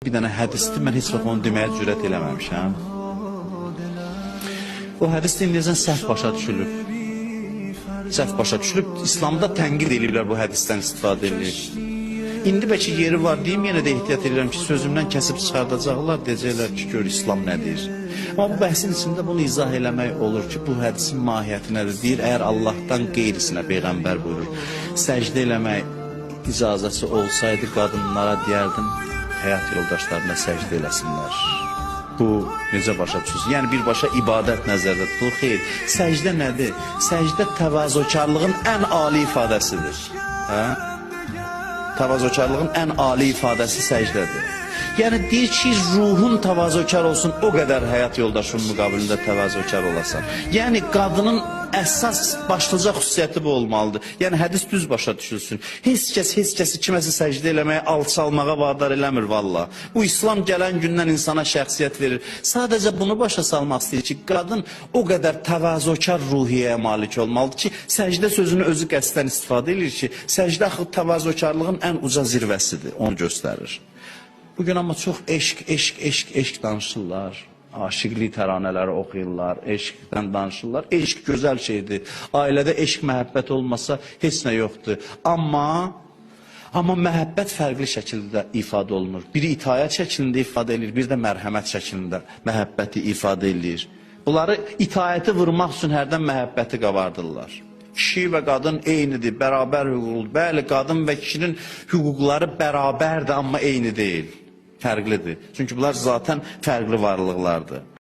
Bir dənə hədisdir, mən heç vaxt onu deməyə cürət eləməmişəm. O hədis dinləyəcən səhv başa düşülüb. Səhv başa düşülüb, İslamda tənqid ediblər bu hədisdən istifadə edilir. İndi bəlkə yeri var deyim, yenə də ehtiyat edirəm ki, sözümdən kəsib çıxardacaqlar, deyəcəklər ki, gör İslam nədir. Amma bu bəhsin içində bunu izah eləmək olur ki, bu hədisin mahiyyəti nədir? Deyir, əgər Allahdan qeyrisinə Peyğəmbər buyurur, səcdə eləmək icazəsi olsaydı qadınlara deyərdim, həyat yoldaşlarına səcdə eləsinlər. Bu necə başa düşürsünüz? Yəni birbaşa ibadət nəzərdə tutulur. Xeyr, səcdə nədir? Səcdə təvazökarlığın ən ali ifadəsidir. Təvazökarlığın ən ali ifadəsi səcdədir. Yəni deyir ki, ruhun təvazökar olsun, o qədər həyat yoldaşının müqabilində təvazökar olasan. Yəni qadının əsas başlıca xüsusiyyəti bu olmalıdır. Yəni hədis düz başa düşülsün. Heç kəsi kiməsə səcdə eləməyə, alçalmağa vadar eləmir valla. Bu İslam gələn gündən insana şəxsiyyət verir. Sadəcə bunu başa salmaq istəyir ki, qadın o qədər təvazökar ruhiyyəyə malik olmalıdır ki, səcdə sözünü özü qəsdən istifadə edir ki, səcdə axı təvazökarlığın ən uca zirvəsidir, onu göstərir. Bugün amma çox eşq danışırlar. Aşıqlik təranələri oxuyurlar, eşqdən danışırlar. Eşq gözəl şeydir. Ailədə eşq, məhəbbət olmasa heç nə yoxdur. Amma məhəbbət fərqli şəkildə ifadə olunur. Biri itaət şəklində ifadə edilir, bir də mərhəmət şəklində məhəbbəti ifadə edilir. Bunları itaəti vurmaq üçün hərdən məhəbbəti qavardırlar. Kişi və qadın eynidir, bərabər hüquqludur. Bəli, qadın və kişinin hüquqları bərabərdir, amma eyni deyil. Fərqlidir. Çünki bunlar zaten fərqli varlıqlardır.